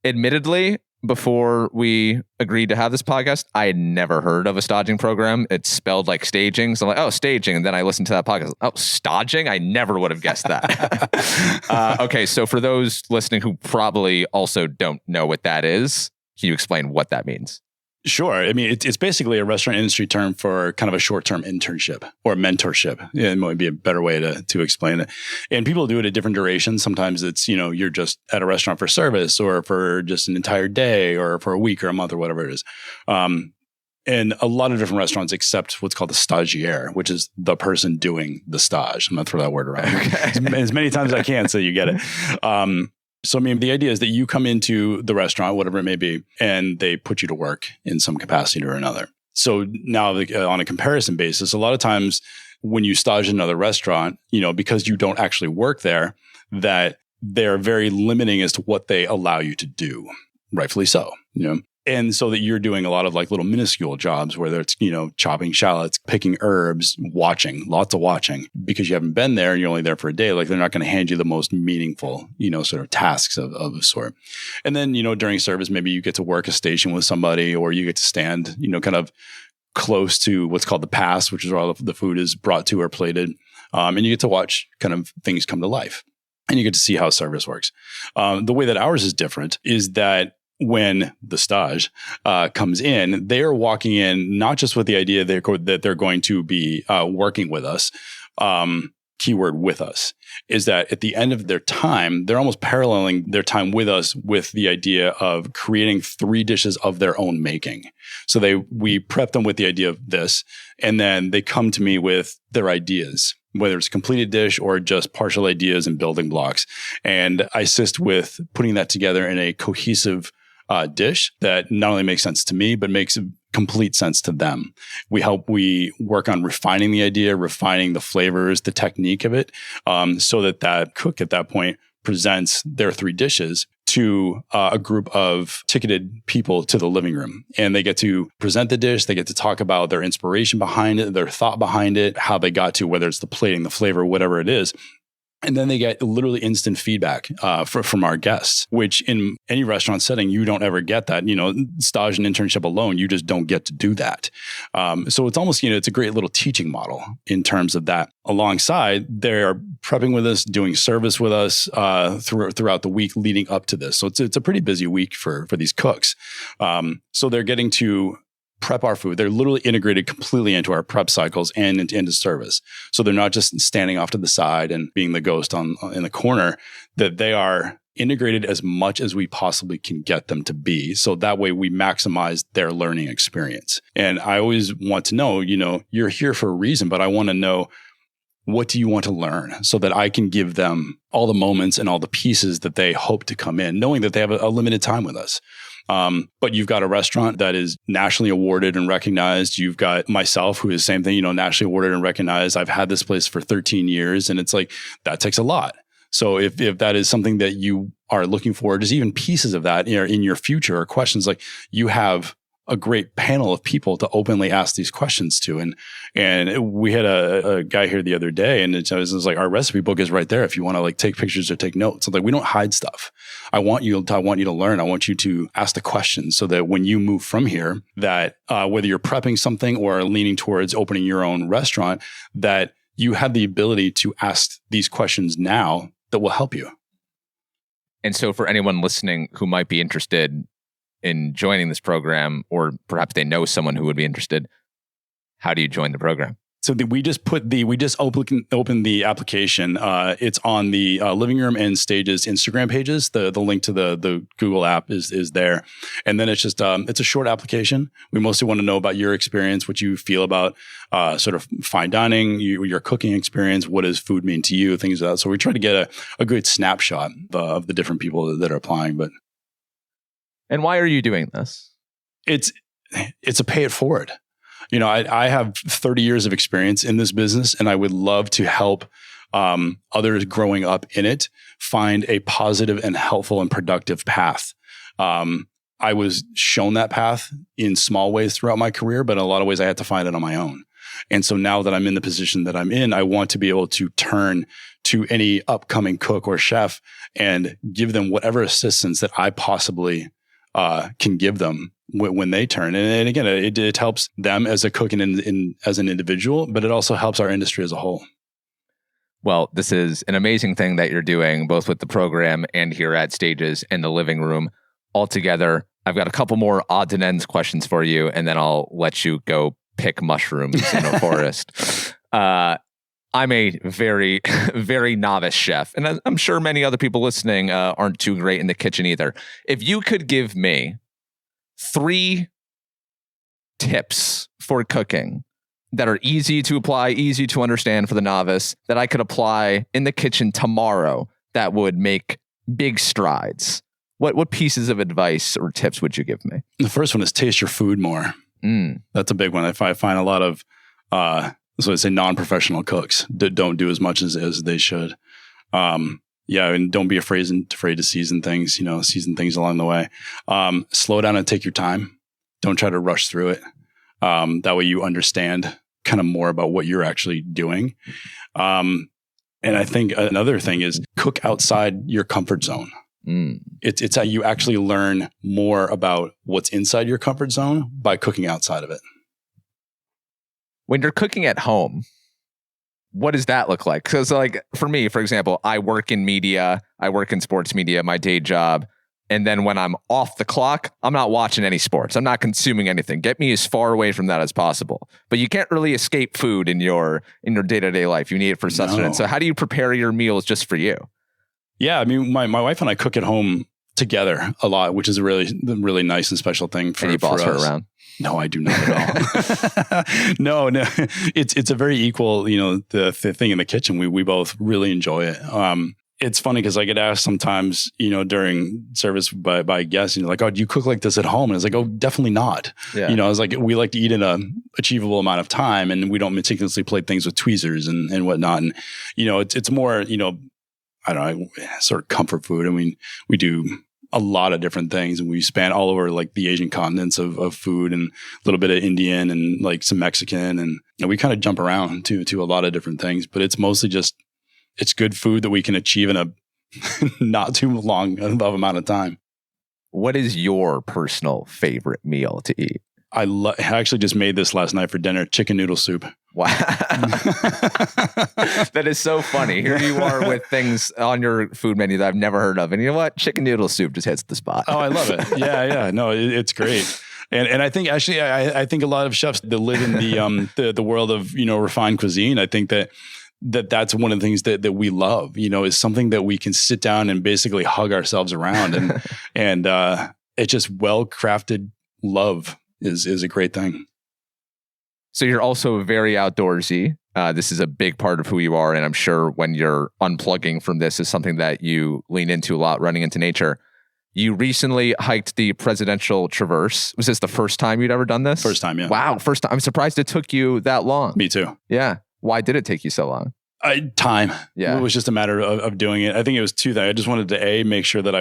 Admittedly, before we agreed to have this podcast, I had never heard of a staging program. It's spelled like staging. So I'm like, oh, staging. And then I listened to that podcast. Oh, staging? I never would have guessed that. Okay, so for those listening who probably also don't know what that is, can you explain what that means? Sure. I mean, it's basically a restaurant industry term for kind of a short-term internship or mentorship. Yeah, it might be a better way to explain it. And people do it at different durations. Sometimes it's, you're just at a restaurant for service or for just an entire day or for a week or a month or whatever it is. And a lot of different restaurants accept what's called the stagiaire, which is the person doing the stage. I'm going to throw that word around as many times as I can so you get it. So, I mean, the idea is that you come into the restaurant, whatever it may be, and they put you to work in some capacity or another. So now on a comparison basis, a lot of times when you stage in another restaurant, because you don't actually work there, that they're very limiting as to what they allow you to do, rightfully so, And so that you're doing a lot of like little minuscule jobs, whether it's, chopping shallots, picking herbs, lots of watching, because you haven't been there and you're only there for a day. Like they're not going to hand you the most meaningful, sort of tasks of a sort. And then, during service, maybe you get to work a station with somebody or you get to stand, kind of close to what's called the pass, which is where all of the food is brought to or plated. And you get to watch kind of things come to life and you get to see how service works. The way that ours is different is that when the stage comes in, they are walking in not just with the idea that they're going to be working with us. Keyword with us is that at the end of their time, they're almost paralleling their time with us with the idea of creating 3 dishes of their own making. So we prep them with the idea of this, and then they come to me with their ideas, whether it's a completed dish or just partial ideas and building blocks. And I assist with putting that together in a cohesive dish that not only makes sense to me, but makes complete sense to them. We work on refining the idea, refining the flavors, the technique of it, so that cook at that point presents their 3 dishes to a group of ticketed people to the living room. And they get to present the dish. They get to talk about their inspiration behind it, their thought behind it, how they got to, whether it's the plating, the flavor, whatever it is. And then they get literally instant feedback from our guests, which in any restaurant setting, you don't ever get that. Stage and internship alone, you just don't get to do that. So it's almost, it's a great little teaching model in terms of that. Alongside, they're prepping with us, doing service with us throughout the week leading up to this. So it's a pretty busy week for these cooks. So they're getting to prep our food. They're literally integrated completely into our prep cycles and into service. So they're not just standing off to the side and being the ghost in the corner, that they are integrated as much as we possibly can get them to be. So that way we maximize their learning experience. And I always want to know, you're here for a reason, but I want to know what do you want to learn so that I can give them all the moments and all the pieces that they hope to come in, knowing that they have a limited time with us. But you've got a restaurant that is nationally awarded and recognized. You've got myself, who is the same thing, nationally awarded and recognized. I've had this place for 13 years, and it's like, that takes a lot. So if that is something that you are looking for, just even pieces of that in your future, or questions, like, you have a great panel of people to openly ask these questions to. And we had a guy here the other day, and it was like, our recipe book is right there if you want to like take pictures or take notes. So like, we don't hide stuff. I want you to learn. I want you to ask the questions so that when you move from here, that whether you're prepping something or leaning towards opening your own restaurant, that you have the ability to ask these questions now that will help you. And so for anyone listening who might be interested in joining this program, or perhaps they know someone who would be interested, how do you join the program? So we just opened the application. It's on the Living Room and Stages Instagram pages. The link to the Google app is there. And then it's just, it's a short application. We mostly want to know about your experience, what you feel about sort of fine dining, your cooking experience, what does food mean to you, things like that. So we try to get a good snapshot of the different people that are applying. And why are you doing this? It's a pay it forward. I have 30 years of experience in this business, and I would love to help others growing up in it find a positive and helpful and productive path. I was shown that path in small ways throughout my career, but in a lot of ways I had to find it on my own. And so now that I'm in the position that I'm in, I want to be able to turn to any upcoming cook or chef and give them whatever assistance that I possibly can give them when they turn. And again, it helps them as a cook and as an individual, but it also helps our industry as a whole. Well, this is an amazing thing that you're doing, both with the program and here at Stages in the Living Room. Altogether, I've got a couple more odds and ends questions for you, and then I'll let you go pick mushrooms in a forest. I'm a very, very novice chef, and I'm sure many other people listening aren't too great in the kitchen either. If you could give me 3 tips for cooking that are easy to apply, easy to understand for the novice, that I could apply in the kitchen tomorrow that would make big strides, what pieces of advice or tips would you give me? The first one is taste your food more. That's a big one. I find a lot of so I say non-professional cooks that don't do as much as they should. And don't be afraid to season things, season things along the way. Slow down and take your time. Don't try to rush through it. That way you understand kind of more about what you're actually doing. And I think another thing is cook outside your comfort zone. It's how you actually learn more about what's inside your comfort zone by cooking outside of it. When you're cooking at home, what does that look like? Because like for me, for example, I work in media, I work in sports media, my day job. And then when I'm off the clock, I'm not watching any sports. I'm not consuming anything. Get me as far away from that as possible. But you can't really escape food in your day-to-day life. You need it for sustenance. No. So how do you prepare your meals just for you? Yeah, I mean, my wife and I cook at home together a lot, which is a really nice and special thing for us. And you boss her around? No, I do not at all. No. It's a very equal, the thing in the kitchen. We both really enjoy it. It's funny because I get asked sometimes, during service by guests, like, oh, do you cook like this at home? And it's like, oh, definitely not. Yeah. I was like, we like to eat in a achievable amount of time, and we don't meticulously plate things with tweezers and whatnot. And, it's more, I don't know, sort of comfort food. I mean, we do a lot of different things, and we span all over like the Asian continents of food, and a little bit of Indian and like some Mexican, and we kind of jump around to a lot of different things, but it's mostly just, it's good food that we can achieve in a not too long of amount of time. What is your personal favorite meal to eat? I actually just made this last night for dinner, chicken noodle soup. Wow. That is so funny. Here you are with things on your food menu that I've never heard of. And you know what? Chicken noodle soup just hits the spot. Oh, I love it. Yeah. No, it's great. And I think actually, I think a lot of chefs that live in the world of, refined cuisine, I think that's one of the things that we love, is something that we can sit down and basically hug ourselves around. And it's just well-crafted love is a great thing. So you're also very outdoorsy. This is a big part of who you are. And I'm sure when you're unplugging from this is something that you lean into a lot, running into nature. You recently hiked the Presidential Traverse. Was this the first time you'd ever done this? First time, yeah. Wow, first time. I'm surprised it took you that long. Me too. Yeah. Why did it take you so long? Time. Yeah. It was just a matter of doing it. I think it was two things. I just wanted to make sure that I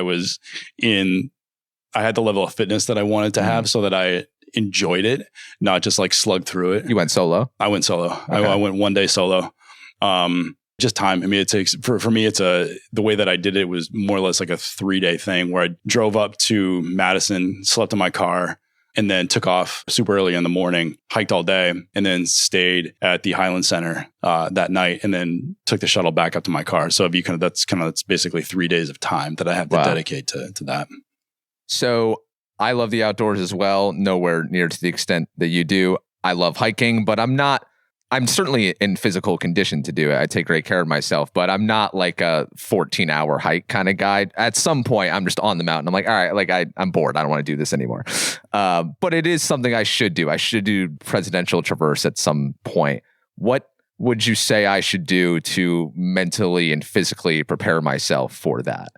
had the level of fitness that I wanted to have so that I enjoyed it, not just like slug through it. You went solo? I went solo. Okay. I went one day solo. Just time. I mean, it takes, for me, the way that I did it was more or less like a 3-day thing where I drove up to Madison, slept in my car, and then took off super early in the morning, hiked all day, and then stayed at the Highland Center that night, and then took the shuttle back up to my car. So that's basically 3 days of time that I have to dedicate to that. So I love the outdoors as well, nowhere near to the extent that you do. I love hiking, but I'm certainly in physical condition to do it. I take great care of myself, but I'm not like a 14-hour hike kind of guy. At some point, I'm just on the mountain. I'm like, all right, like I'm bored. I don't want to do this anymore. But it is something I should do. I should do Presidential Traverse at some point. What would you say I should do to mentally and physically prepare myself for that?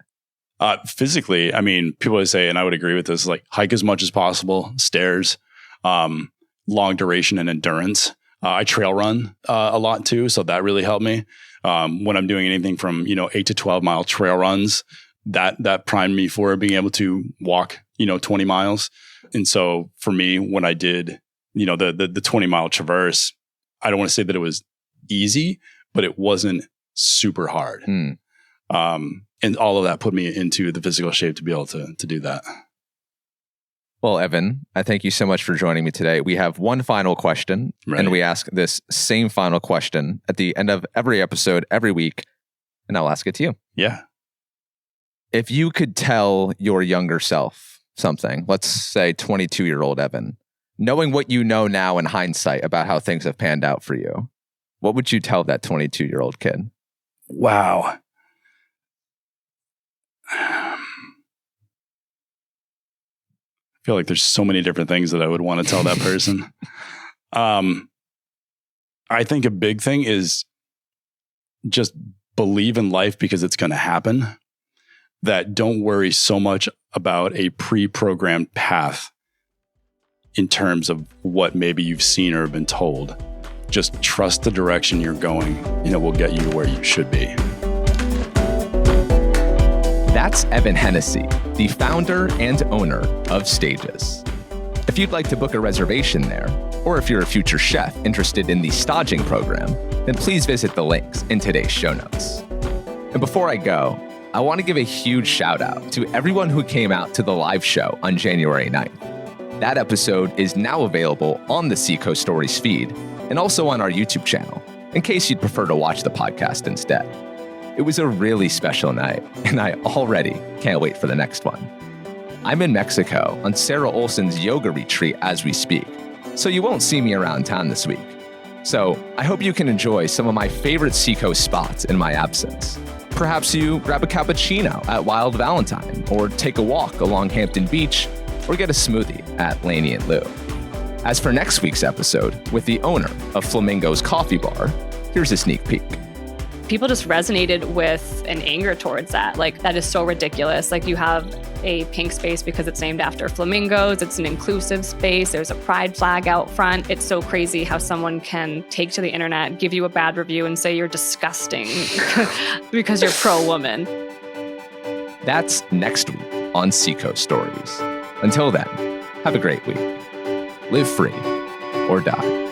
Physically, I mean, people always say, and I would agree with this, like hike as much as possible, stairs, long duration and endurance. I trail run a lot too, so that really helped me. When I'm doing anything from 8 to 12 mile trail runs, that primed me for being able to walk 20 miles. And so for me, when I did the 20 mile traverse, I don't want to say that it was easy, but it wasn't super hard. And all of that put me into the physical shape to be able to do that. Well, Evan, I thank you so much for joining me today. We have one final question, and we ask this same final question at the end of every episode, every week, and I'll ask it to you. Yeah. If you could tell your younger self something, let's say 22-year-old Evan, knowing what you know now in hindsight about how things have panned out for you, what would you tell that 22-year-old kid? Wow. I feel like there's so many different things that I would want to tell that person. I think a big thing is just believe in life because it's going to happen. That don't worry so much about a pre-programmed path in terms of what maybe you've seen or been told. Just trust the direction you're going and it will get you to where you should be. That's Evan Hennessey, the founder and owner of Stages. If you'd like to book a reservation there, or if you're a future chef interested in the staging program, then please visit the links in today's show notes. And before I go, I want to give a huge shout out to everyone who came out to the live show on January 9th. That episode is now available on the Seacoast Stories feed and also on our YouTube channel, in case you'd prefer to watch the podcast instead. It was a really special night, and I already can't wait for the next one. I'm in Mexico on Sarah Olson's yoga retreat as we speak, so you won't see me around town this week. So I hope you can enjoy some of my favorite Seacoast spots in my absence. Perhaps you grab a cappuccino at Wild Valentine, or take a walk along Hampton Beach, or get a smoothie at Laney and Lou. As for next week's episode with the owner of Flamingo's Coffee Bar, here's a sneak peek. People just resonated with an anger towards that. Like, that is so ridiculous. Like, you have a pink space because it's named after flamingos. It's an inclusive space. There's a pride flag out front. It's so crazy how someone can take to the internet, give you a bad review and say you're disgusting because you're pro-woman. That's next week on Seacoast Stories. Until then, have a great week. Live free or die.